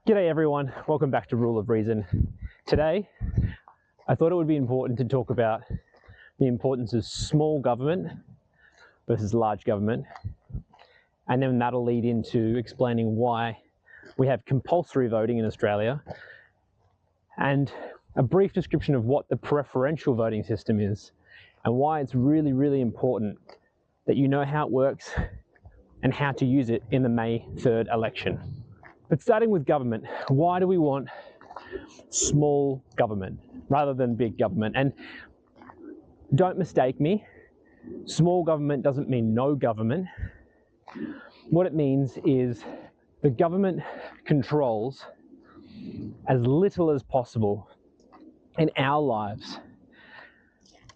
G'day everyone, welcome back to Rule of Reason. Today, I thought it would be important to talk about the importance of small government versus large government, and then that'll lead into explaining why we have compulsory voting in Australia, and a brief description of what the preferential voting system is, and why it's really, really important that you know how it works and how to use it in the May 3rd election. But starting with government, why do we want small government rather than big government? And don't mistake me, small government doesn't mean no government. What it means is the government controls as little as possible in our lives,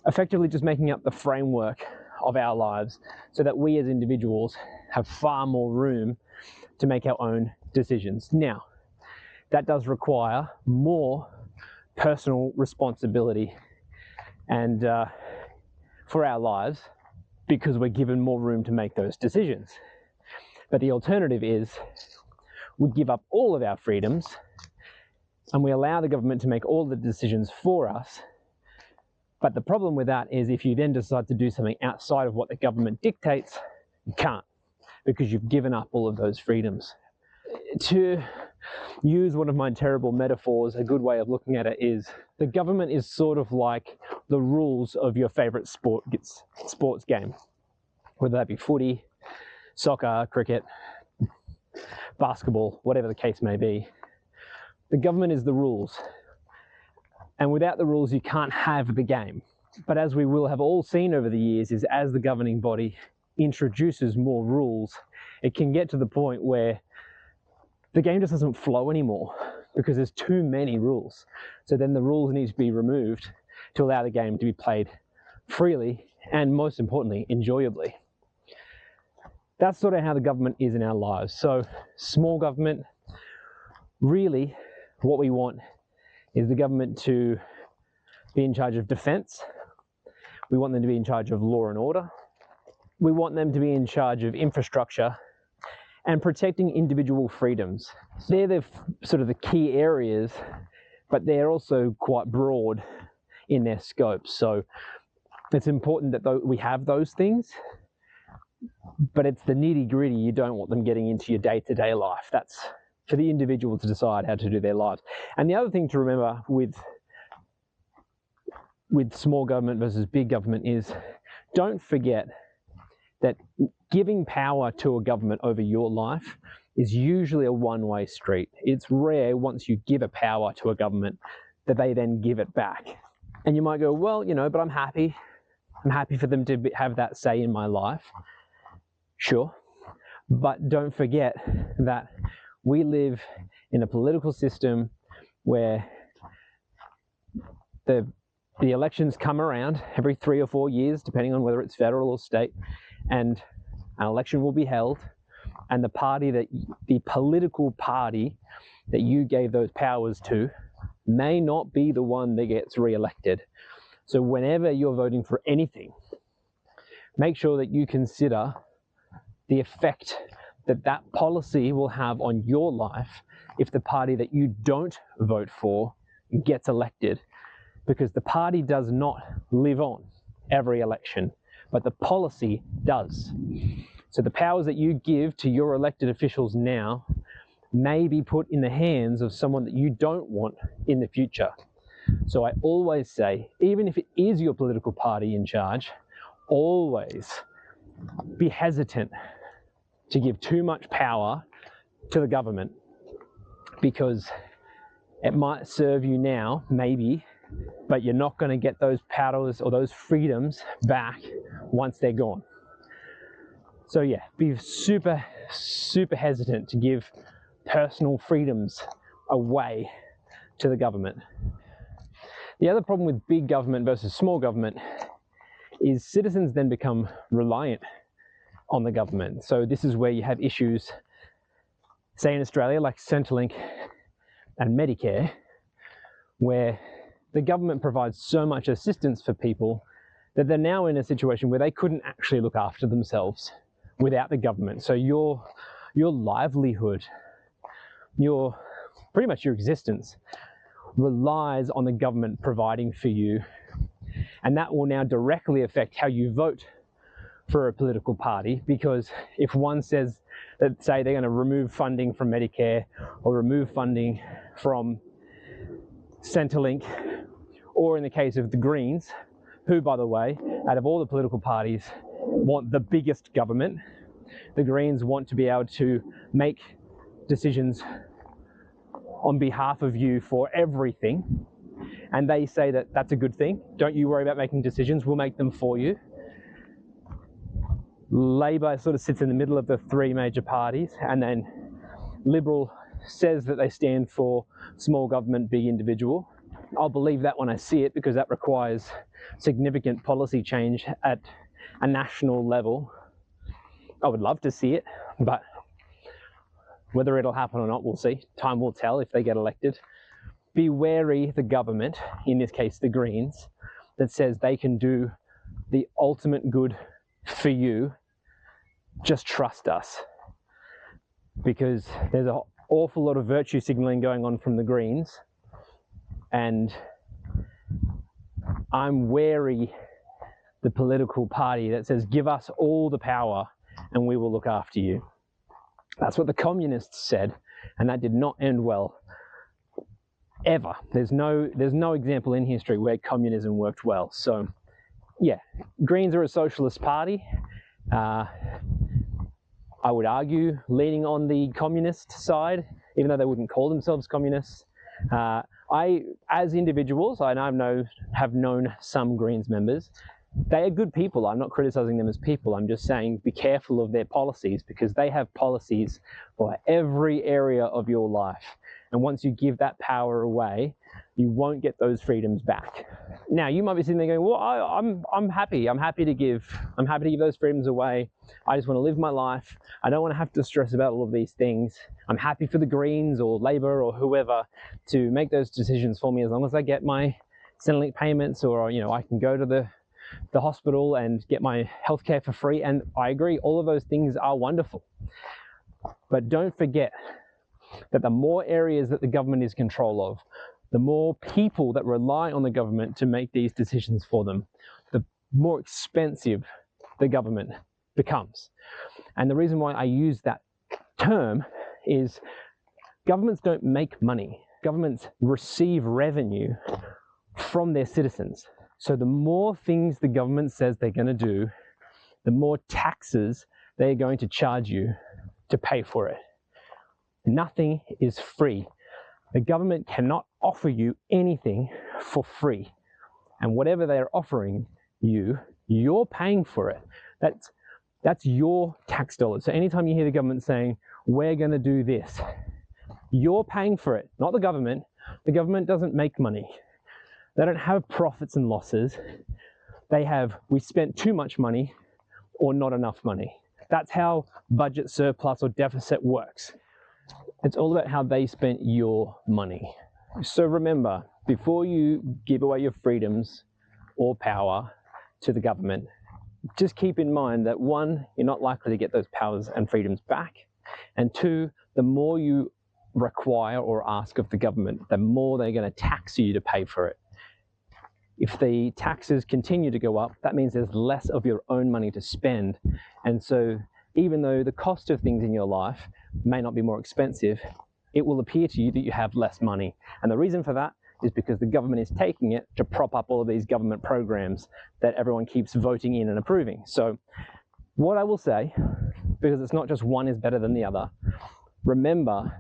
effectively just making up the framework of our lives so that we as individuals have far more room to make our own decisions. Now, that does require more personal responsibility and for our lives, because we're given more room to make those decisions. But the alternative is we give up all of our freedoms and we allow the government to make all the decisions for us. But the problem with that is if you then decide to do something outside of what the government dictates, you can't, because you've given up all of those freedoms. To use one of my terrible metaphors, a good way of looking at it is the government is sort of like the rules of your favorite sports game, whether that be footy, soccer, cricket, basketball, whatever the case may be. The government is the rules, and without the rules you can't have the game. But as we will have all seen over the years, is as the governing body introduces more rules, it can get to the point where the game just doesn't flow anymore because there's too many rules. So then the rules need to be removed to allow the game to be played freely and, most importantly, enjoyably. That's sort of how the government is in our lives. So small government, really what we want is the government to be in charge of defence. We want them to be in charge of law and order. We want them to be in charge of infrastructure and protecting individual freedoms. They're the sort of the key areas, but they're also quite broad in their scope. So it's important that we have those things, but it's the nitty-gritty. You don't want them getting into your day-to-day life. That's for the individual to decide how to do their lives. And the other thing to remember with small government versus big government is don't forget that giving power to a government over your life is usually a one-way street. It's rare once you give a power to a government that they then give it back. And you might go, well, but I'm happy. I'm happy for them to have that say in my life. Sure. But don't forget that we live in a political system where the elections come around every 3 or 4 years, depending on whether it's federal or state, and an election will be held, and the political party that you gave those powers to may not be the one that gets re-elected. So whenever you're voting for anything, make sure that you consider the effect that policy will have on your life if the party that you don't vote for gets elected, because the party does not live on every election, but the policy does. So the powers that you give to your elected officials now may be put in the hands of someone that you don't want in the future. So I always say, even if it is your political party in charge, always be hesitant to give too much power to the government, because it might serve you now, maybe, but you're not going to get those powers or those freedoms back once they're gone. So yeah, be super, super hesitant to give personal freedoms away to the government. The other problem with big government versus small government is citizens then become reliant on the government. So this is where you have issues, say in Australia, like Centrelink and Medicare, where the government provides so much assistance for people that they're now in a situation where they couldn't actually look after themselves without the government. So your livelihood, your pretty much your existence relies on the government providing for you, and that will now directly affect how you vote for a political party, because if one says that, say, they're going to remove funding from Medicare or remove funding from Centrelink, or in the case of the Greens, who, by the way, out of all the political parties, want the biggest government, the Greens want to be able to make decisions on behalf of you for everything, and they say that that's a good thing. Don't you worry about making decisions, we'll make them for you. Labor sort of sits in the middle of the three major parties, and then Liberal says that they stand for small government, big individual. I'll believe that when I see it, because that requires significant policy change at a national level. I would love to see it, but whether it'll happen or not, we'll see. Time will tell if they get elected. Be wary the government, in this case the Greens, that says they can do the ultimate good for you. Just trust us, because there's an awful lot of virtue signaling going on from the Greens, and I'm wary the political party that says give us all the power and we will look after you. That's what the communists said, and that did not end well ever. There's no example in history where communism worked well. So yeah, Greens are a socialist party. I would argue leaning on the communist side, even though they wouldn't call themselves communists. As individuals, I have known some Greens members. They are good people. I'm not criticizing them as people. I'm just saying be careful of their policies, because they have policies for every area of your life. And once you give that power away, you won't get those freedoms back. Now, you might be sitting there going, well, I'm happy. I'm happy to give those freedoms away. I just want to live my life. I don't want to have to stress about all of these things. I'm happy for the Greens or Labor or whoever to make those decisions for me, as long as I get my Centrelink payments, or I can go to the hospital and get my healthcare for free. And I agree, all of those things are wonderful. But don't forget that the more areas that the government is in control of, the more people that rely on the government to make these decisions for them, the more expensive the government becomes. And the reason why I use that term is governments don't make money. Governments receive revenue from their citizens. So the more things the government says they're going to do, the more taxes they're going to charge you to pay for it. Nothing is free. The government cannot offer you anything for free. And whatever they're offering you, you're paying for it. That's your tax dollars. So anytime you hear the government saying, we're going to do this, you're paying for it, not the government. The government doesn't make money. They don't have profits and losses. They have, we spent too much money or not enough money. That's how budget surplus or deficit works. It's all about how they spent your money. So remember, before you give away your freedoms or power to the government, just keep in mind that one, you're not likely to get those powers and freedoms back. And two, the more you require or ask of the government, the more they're going to tax you to pay for it. If the taxes continue to go up, that means there's less of your own money to spend. And so even though the cost of things in your life may not be more expensive, it will appear to you that you have less money. And the reason for that is because the government is taking it to prop up all of these government programs that everyone keeps voting in and approving. So what I will say, because it's not just one is better than the other, remember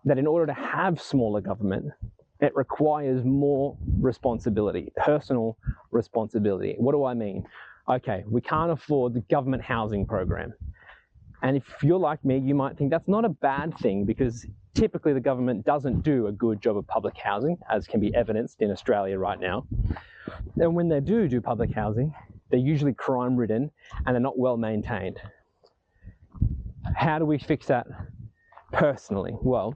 that in order to have smaller government, it requires more responsibility, personal responsibility. What do I mean? Okay, we can't afford the government housing program. And if you're like me, you might think that's not a bad thing, because typically the government doesn't do a good job of public housing, as can be evidenced in Australia right now. And when they do public housing, they're usually crime-ridden and they're not well maintained. How do we fix that personally? Well,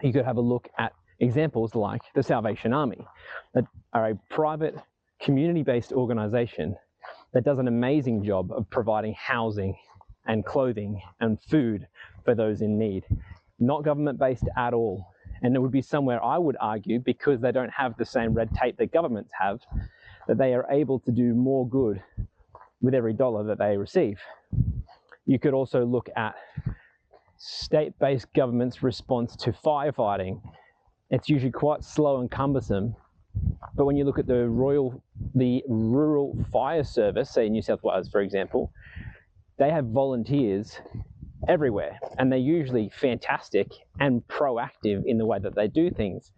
you could have a look at examples like the Salvation Army, that are a private community-based organization that does an amazing job of providing housing and clothing and food for those in need. not government-based at all. And it would be somewhere, I would argue, because they don't have the same red tape that governments have, that they are able to do more good with every dollar that they receive. You could also look at state-based government's response to firefighting. It's usually quite slow and cumbersome, but when you look at the Rural Fire Service, say in New South Wales, for example, they have volunteers everywhere, and they're usually fantastic and proactive in the way that they do things.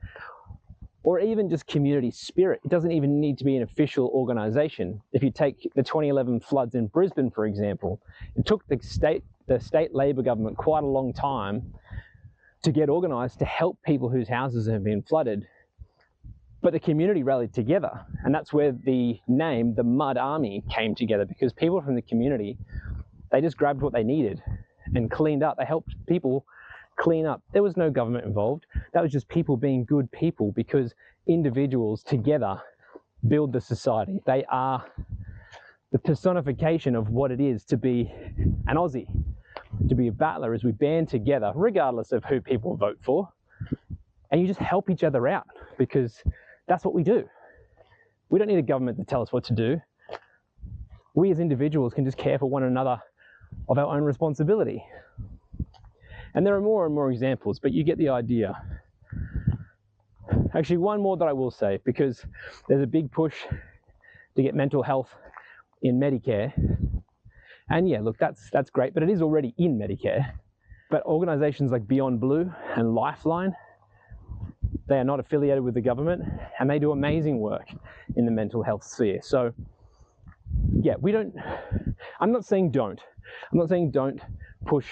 Or even just community spirit. It doesn't even need to be an official organisation. If you take the 2011 floods in Brisbane, for example, it took the state Labor government quite a long time to get organised to help people whose houses have been flooded. But the community rallied together, and that's where the name, the Mud Army, came together, because people from the community, they just grabbed what they needed and cleaned up. They helped people clean up. There was no government involved. That was just people being good people, because individuals together build the society. They are the personification of what it is to be an Aussie, to be a battler, as we band together, regardless of who people vote for, and you just help each other out, because that's what we do. We don't need a government to tell us what to do. We as individuals can just care for one another of our own responsibility. And there are more and more examples, but you get the idea. Actually, one more that I will say, because there's a big push to get mental health in Medicare. And yeah, look, that's great, but it is already in Medicare. But organisations like Beyond Blue and Lifeline, they are not affiliated with the government, and they do amazing work in the mental health sphere. So yeah, I'm not saying don't push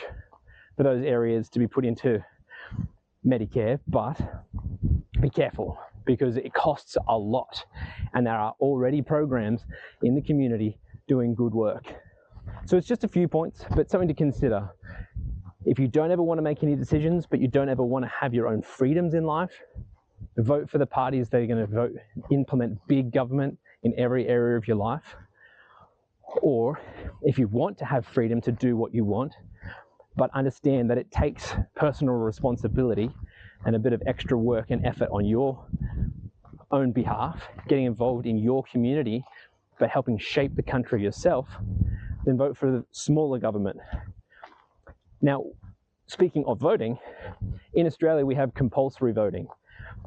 for those areas to be put into Medicare, but be careful, because it costs a lot, and there are already programs in the community doing good work. So it's just a few points, but something to consider. If you don't ever want to make any decisions, but you don't ever want to have your own freedoms in life, vote for the parties that are going to implement big government in every area of your life. Or if you want to have freedom to do what you want, but understand that it takes personal responsibility and a bit of extra work and effort on your own behalf, getting involved in your community, but helping shape the country yourself, then vote for the smaller government. Now, speaking of voting, in Australia we have compulsory voting.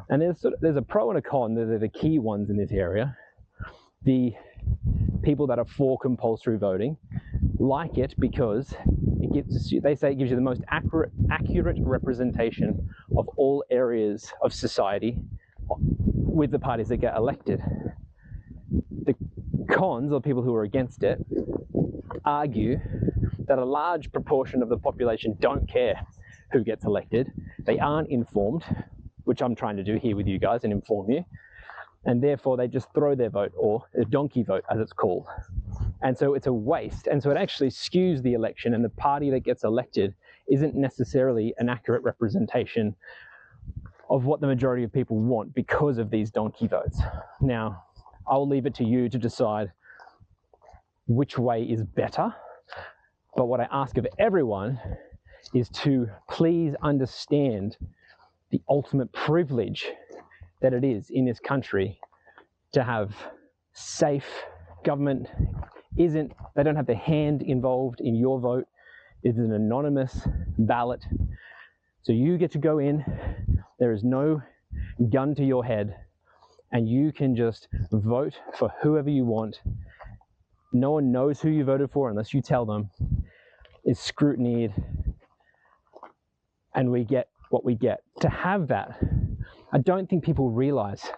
And there's a pro and a con. They're the key ones in this area. The people that are for compulsory voting like it because they say it gives you the most accurate representation of all areas of society with the parties that get elected. The cons, or people who are against it, argue that a large proportion of the population don't care who gets elected. They aren't informed, which I'm trying to do here with you guys and inform you, and therefore they just throw their vote, or a donkey vote as it's called. And so it's a waste, and so it actually skews the election, and the party that gets elected isn't necessarily an accurate representation of what the majority of people want because of these donkey votes. Now, I'll leave it to you to decide which way is better, but what I ask of everyone is to please understand the ultimate privilege that it is in this country to have safe government. They don't have their hand involved in your vote. It's an anonymous ballot. So you get to go in, there is no gun to your head, and you can just vote for whoever you want. No one knows who you voted for unless you tell them. It's scrutinied, and we get what we get. To have that, I don't think people realize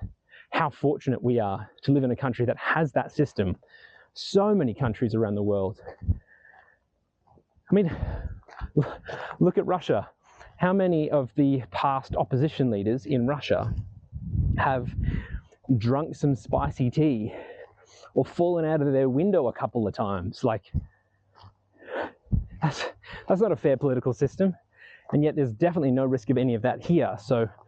how fortunate we are to live in a country that has that system. So many countries around the world. I mean, look at Russia. How many of the past opposition leaders in Russia have drunk some spicy tea or fallen out of their window a couple of times? Like, that's not a fair political system. And yet there's definitely no risk of any of that here. So